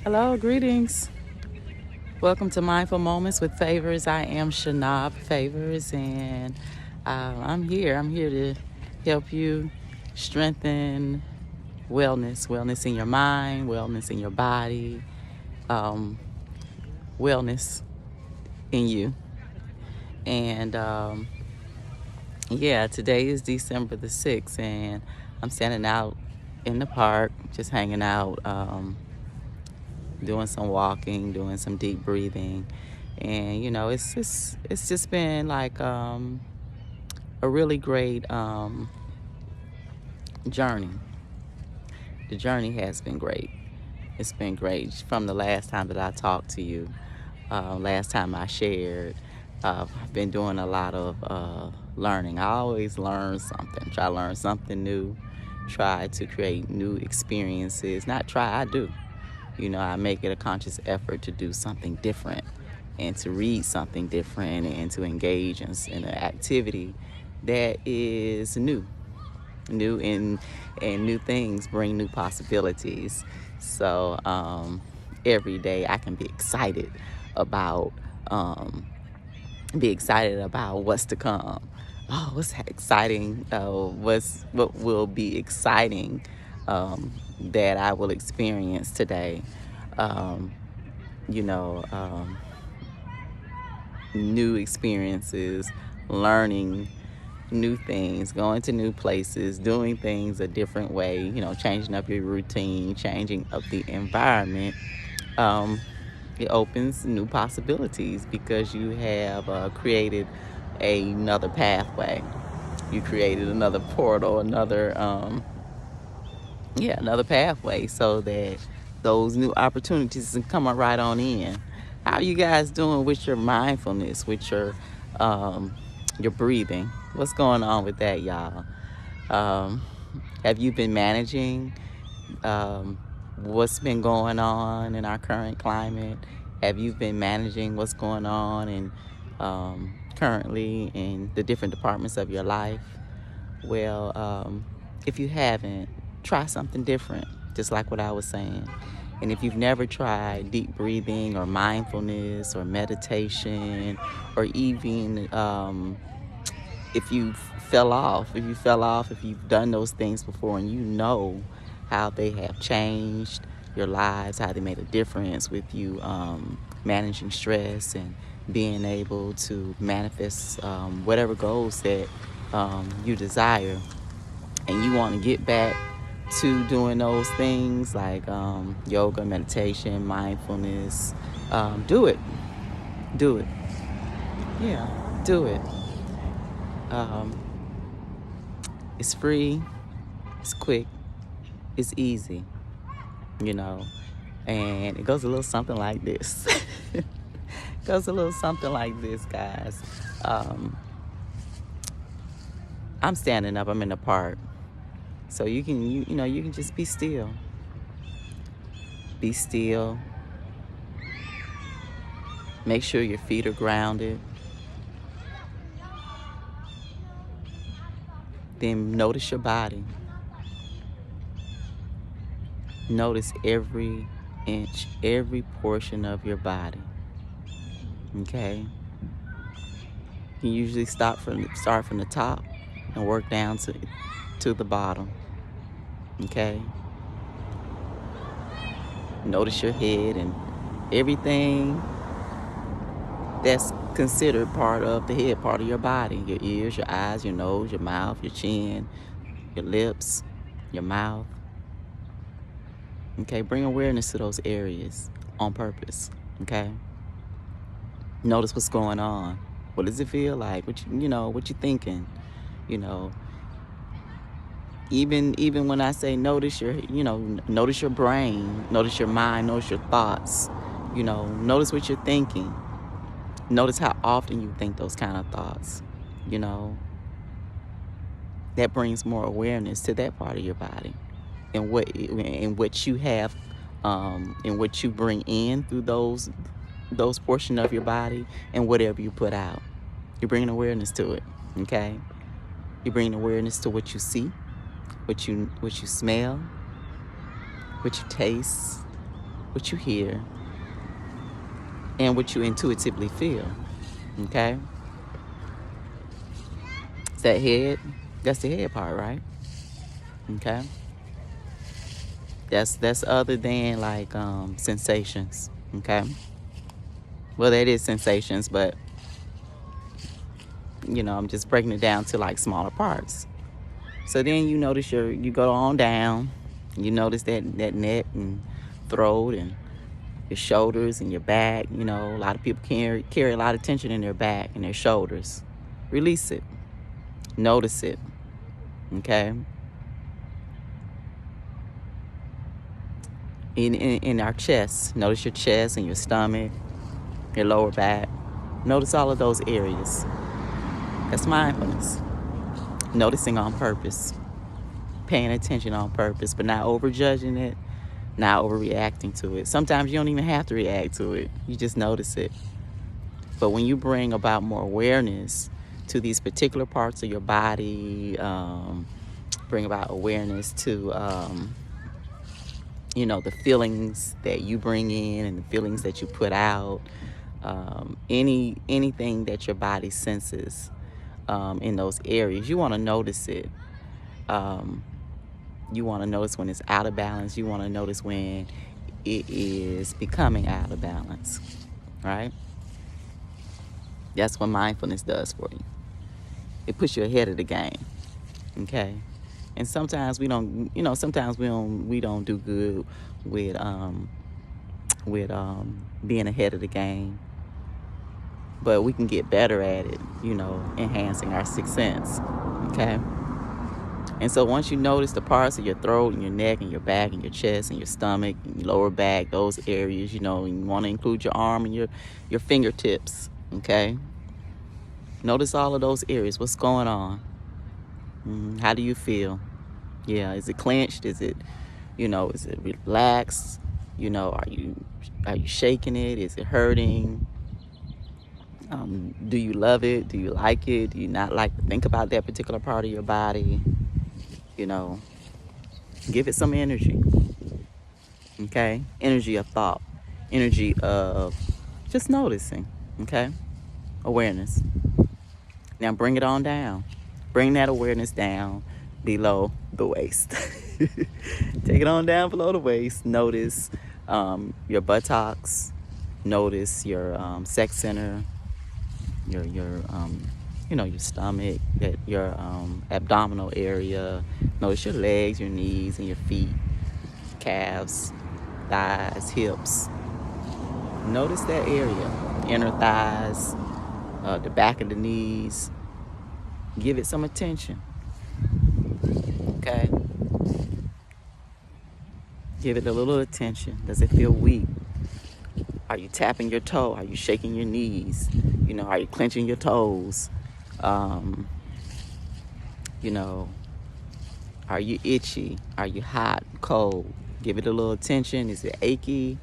Hello, greetings. Welcome to Mindful Moments with Favors. I am Shanab Favors, and I'm here. I'm here to help you strengthen wellness in your mind, wellness in your body, um, wellness in you. And yeah, today is December the 6th, and I'm standing out in the park, just hanging out. Doing some walking, doing some deep breathing, and it's just been like a really great journey. The journey has been great. It's been great from the last time that I talked to you. Last time I shared, I've been doing a lot of learning. I always learn something. Try to learn something new. Try to create new experiences. Not try, I do. I make it a conscious effort to do something different and to read something different and to engage in an activity that is new and new things bring new possibilities. So every day I can about um, be excited about what's to come. Oh, what's exciting? What will be exciting that I will experience today? Um, you know, um, New experiences, learning new things, going to new places, doing things a different way. Changing up your routine, changing up the environment. Um, it opens new possibilities because you have created another pathway. You created another portal, another pathway, so that those new opportunities can come right on in. How are you guys doing with your mindfulness, with your breathing? What's going on with that, y'all? Um, have you been managing um, what's been going on in our current climate? Have you been managing what's going on currently in the different departments of your life? Well, if you haven't, try something different, just like what I was saying. And if you've never tried deep breathing or mindfulness or meditation, or even if you've done those things before and you know how they have changed your lives, how they made a difference with you managing stress and being able to manifest whatever goals that you desire, and you want to get back to doing those things like yoga, meditation, mindfulness, do it. Do it. Yeah, do it. Um, it's free, it's quick, it's easy, you know, and it goes a little something like this. It goes a little something like this, guys. Um, I'm standing up, I'm in the park. So you can just be still. Be still. Make sure your feet are grounded. Then notice your body. Notice every inch, every portion of your body. Okay? You usually start from the top and work down to the bottom. Okay? Notice your head and everything that's considered part of the head, part of your body. Your ears, your eyes, your nose, your mouth, your chin, your lips, your mouth. Okay, bring awareness to those areas on purpose. Okay? Notice what's going on. What does it feel like? What you thinking? You know, even when I say notice notice your brain, notice your mind, notice your thoughts. Notice what you're thinking. Notice how often you think those kind of thoughts. You know, that brings more awareness to that part of your body, and what you have, and what you bring in through those portions of your body, and whatever you put out. You're bringing awareness to it. Okay, you're bringing awareness to what you see, what you smell, what you taste, what you hear, and what you intuitively feel. Okay? It's that head. That's the head part, right? Okay? That's other than like sensations. Okay? Well, that is sensations, but I'm just breaking it down to like smaller parts. So then you notice you go on down. You notice that neck and throat and your shoulders and your back. A lot of people carry a lot of tension in their back and their shoulders. Release it. Notice it. Okay? In our chest, notice your chest and your stomach, your lower back. Notice all of those areas. That's mindfulness. Noticing on purpose. Paying attention on purpose, but not overjudging it, not overreacting to it. Sometimes you don't even have to react to it. You just notice it. But when you bring about more awareness to these particular parts of your body, bring about awareness to, the feelings that you bring in and the feelings that you put out, anything that your body senses in those areas, you want to notice it. You want to notice when it's out of balance. You want to notice when it is becoming out of balance, right? That's what mindfulness does for you. It puts you ahead of the game, okay? And sometimes we don't, we don't do good with being ahead of the game. But we can get better at it, enhancing our sixth sense, okay? And so once you notice the parts of your throat and your neck and your back and your chest and your stomach and your lower back, those areas, and you want to include your arm and your fingertips, okay? Notice all of those areas. What's going on? How do you feel? Yeah, is it clenched? Is it, is it relaxed? Are you shaking it? Is it hurting? Do you love it? Do you like it? Do you not like to think about that particular part of your body? Give it some energy. Okay? Energy of thought. Energy of just noticing. Okay? Awareness. Now bring it on down. Bring that awareness down below the waist. Take it on down below the waist. Notice your buttocks. Notice your sex center. Your your stomach, your abdominal area. Notice your legs, your knees, and your feet, calves, thighs, hips. Notice that area, inner thighs, the back of the knees. Give it some attention, okay? Give it a little attention. Does it feel weak? Are you tapping your toe? Are you shaking your knees? Are you clenching your toes? Are you itchy? Are you hot, cold? Give it a little attention. Is it achy?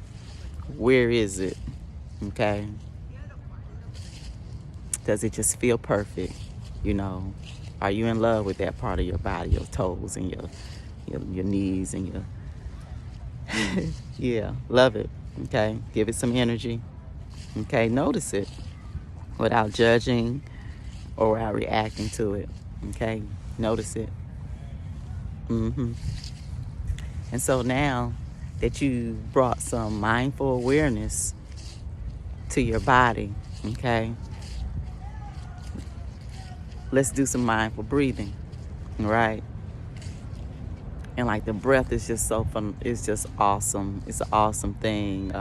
Where is it? Okay? Does it just feel perfect? Are you in love with that part of your body, your toes and your knees and your... Yeah, love it. Okay? Give it some energy. Okay? Notice it without judging or without reacting to it. Okay? Notice it. And so now that you brought some mindful awareness to your body, okay, let's do some mindful breathing, right? And like the breath is just so fun. It's just awesome. It's an awesome thing.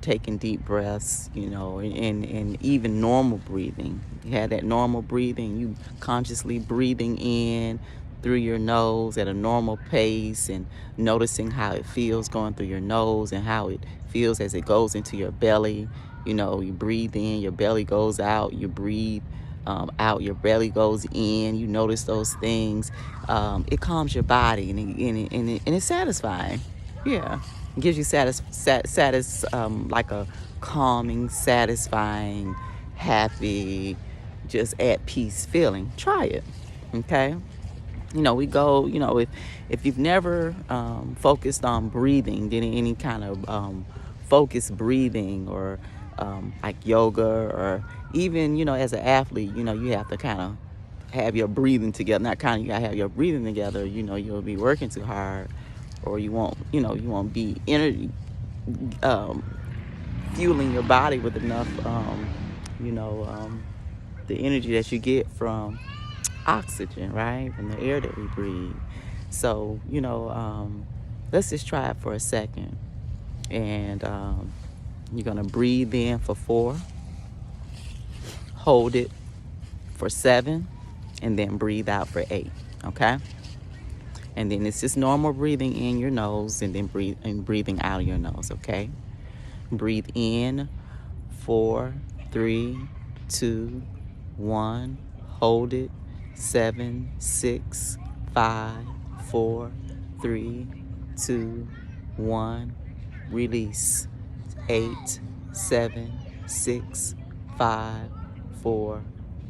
Taking deep breaths, and even normal breathing. You have that normal breathing, you consciously breathing in through your nose at a normal pace and noticing how it feels going through your nose and how it feels as it goes into your belly. You breathe in, your belly goes out, you breathe out, your belly goes in. You notice those things. It calms your body and it's satisfying. Yeah. It gives you like a calming, satisfying, happy, just at peace feeling. Try it, okay? We go, if you've never focused on breathing, did any kind of focused breathing, or like yoga, or even, as an athlete, you have to kind of have your breathing together. Not kind of, you gotta have your breathing together. You'll be working too hard, or you won't be energy, um, fueling your body with enough, you know, um, the energy that you get from oxygen, right? From the air that we breathe. So, let's just try it for a second. And you're going to breathe in for 4, hold it for 7, and then breathe out for 8, okay? And then it's just normal breathing in your nose, and then breathing out of your nose, okay? Breathe in, 4, 3, 2, 1. Hold it, 7, 6, 5, 4, 3, 2, 1. Release, 8, 7, 6, 5, 4,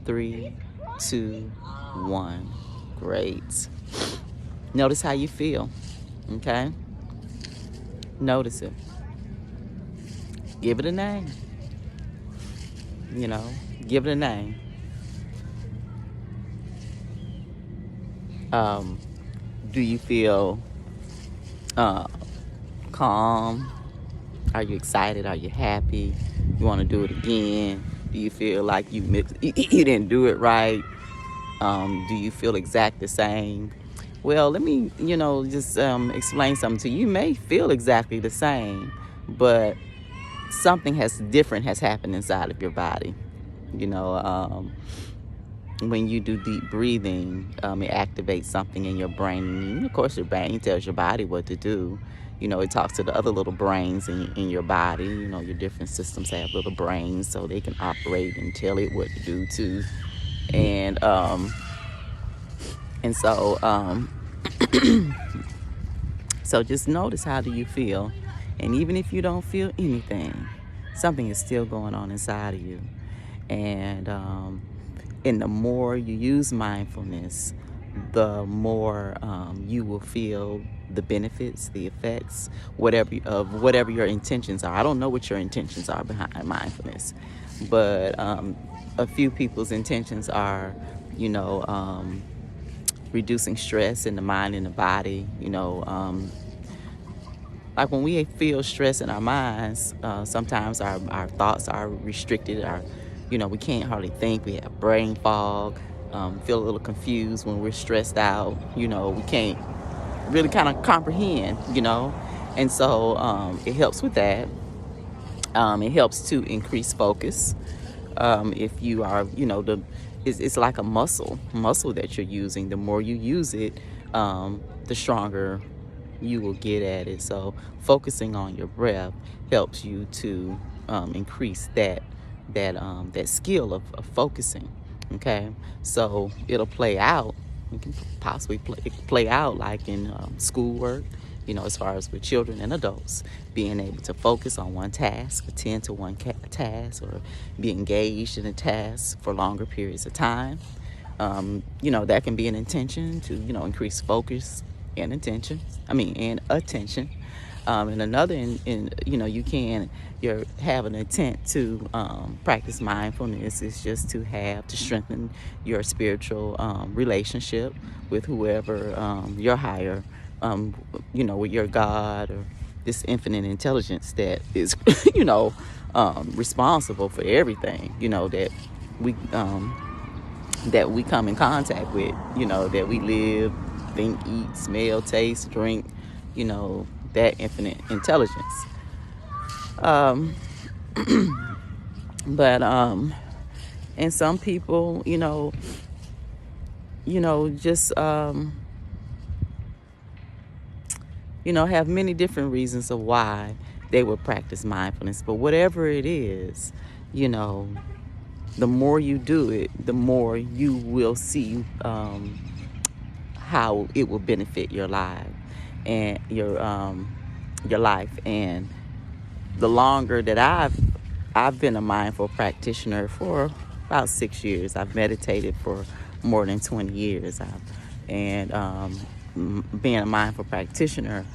3, 2, 1. Great. Notice how you feel, okay? Notice it. Give it a name. Give it a name. Do you feel calm? Are you excited? Are you happy? You want to do it again? Do you feel like you didn't do it right? Do you feel exact the same? Well, let me, just explain something to you. You may feel exactly the same, but something different has happened inside of your body. When you do deep breathing, it activates something in your brain. And of course, your brain tells your body what to do. It talks to the other little brains in your body. Your different systems have little brains, so they can operate and tell it what to do too. And so so just notice, how do you feel? And even if you don't feel anything, something is still going on inside of you. And the more you use mindfulness, the more you will feel the benefits, the effects, whatever your intentions are. I don't know what your intentions are behind mindfulness, but a few people's intentions are, reducing stress in the mind and the body. Like when we feel stress in our minds, sometimes our thoughts are restricted. We can't hardly think. We have brain fog, feel a little confused when we're stressed out. We can't really kind of comprehend, and so it helps with that. It helps to increase focus. If you are, it's like a muscle that you're using. The more you use it, the stronger you will get at it. So focusing on your breath helps you to increase that skill of focusing. Okay, so it'll play out. It can possibly play out like in schoolwork, as far as with children and adults, being able to focus on one task, attend to one task, or be engaged in a task for longer periods of time. That can be an intention to, increase focus and attention. And another, you have an intent to practice mindfulness is just to strengthen your spiritual relationship with whoever your higher, with your God, or this infinite intelligence that is, responsible for everything, that we come in contact with, that we live, think, eat, smell, taste, drink, that infinite intelligence. But and some people, just have many different reasons of why they would practice mindfulness. But whatever it is, the more you do it, the more you will see how it will benefit your life and your life. And the longer that I've been a mindful practitioner for about 6 years. I've meditated for more than 20 years. I've And being a mindful practitioner,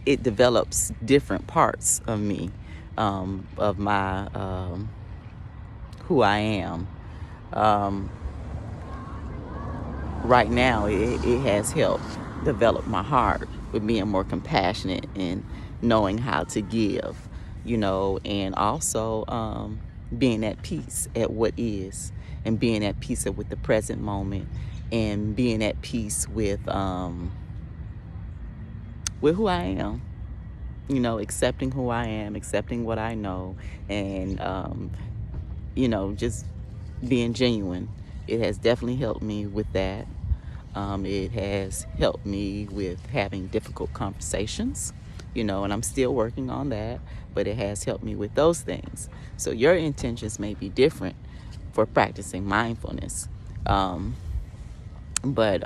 it develops different parts of me, of my who I am. Um, right now, it has helped develop my heart with being more compassionate and knowing how to give, and also being at peace at what is, and being at peace with the present moment, and being at peace with who I am. Accepting who I am, accepting what I know, and just being genuine. It has definitely helped me with that. It has helped me with having difficult conversations, and I'm still working on that, but it has helped me with those things. So your intentions may be different for practicing mindfulness. But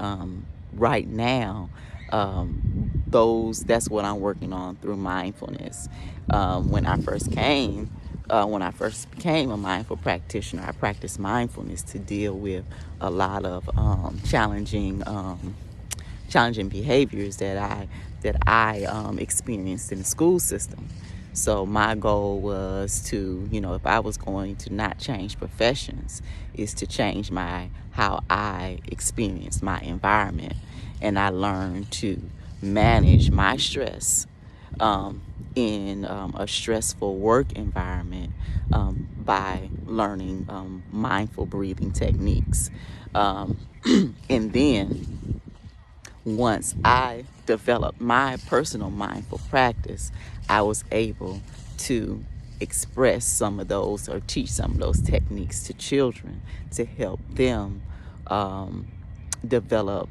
right now, that's what I'm working on through mindfulness. When I first became a mindful practitioner, I practiced mindfulness to deal with a lot of challenging behaviors that I experienced in the school system. So my goal was to, if I was going to not change professions, is to change how I experience my environment. And I learned to manage my stress in a stressful work environment by learning mindful breathing techniques. And then once I developed my personal mindful practice, I was able to express some of those or teach some of those techniques to children to help them develop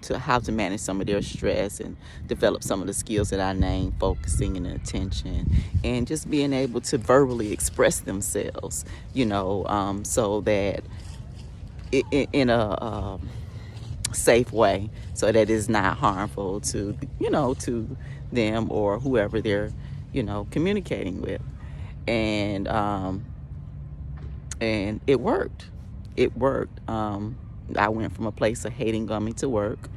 to how to manage some of their stress and develop some of the skills that I named: focusing and attention, and just being able to verbally express themselves, so that in a safe way, so that it's not harmful to them or whoever they're communicating with. And it worked. I went from a place of hating coming to work,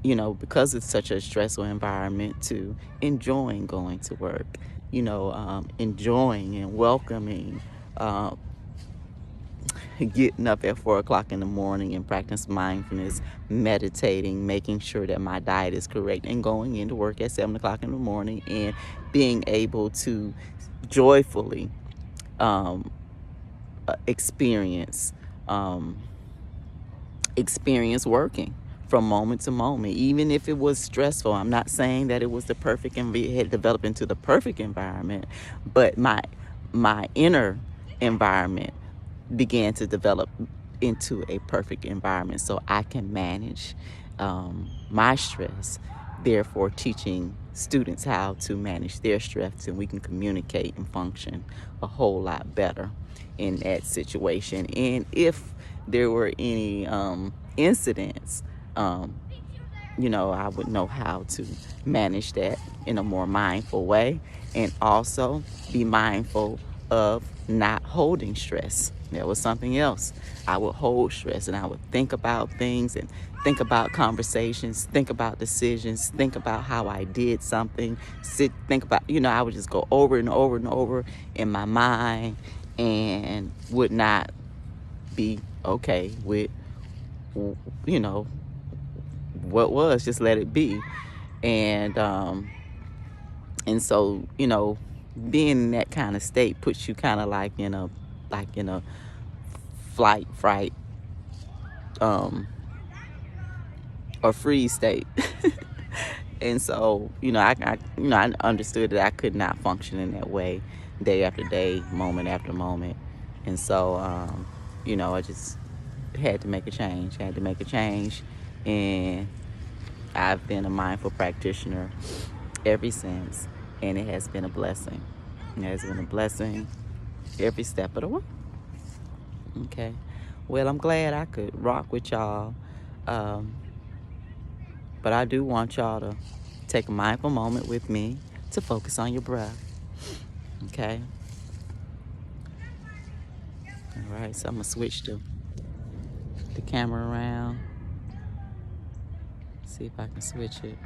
because it's such a stressful environment, to enjoying going to work, enjoying and welcoming getting up at 4 o'clock in the morning and practice mindfulness, meditating, making sure that my diet is correct, and going into work at 7 o'clock in the morning, and being able to joyfully experience working from moment to moment, even if it was stressful. I'm not saying that it was the perfect and it had developed into the perfect environment, but my inner environment began to develop into a perfect environment, so I can manage my stress, therefore teaching students how to manage their stress, and we can communicate and function a whole lot better in that situation. And if there were any incidents, I would know how to manage that in a more mindful way, and also be mindful of not holding stress. That was something else. I would hold stress, and I would think about things, and think about conversations, think about decisions, think about how I did something, think about, I would just go over and over and over in my mind, and would not be okay with, what was. Just let it be. And so, being in that kind of state puts you kind of like in a flight, fright, or freeze state. And so, I understood that I could not function in that way day after day, moment after moment. And so, I just had to make a change. And I've been a mindful practitioner ever since, and it has been a blessing. It has been a blessing every step of the way. Okay. Well, I'm glad I could rock with y'all. But I do want y'all to take a mindful moment with me to focus on your breath. Okay? All right, so I'm going to switch to the camera around. See if I can switch it.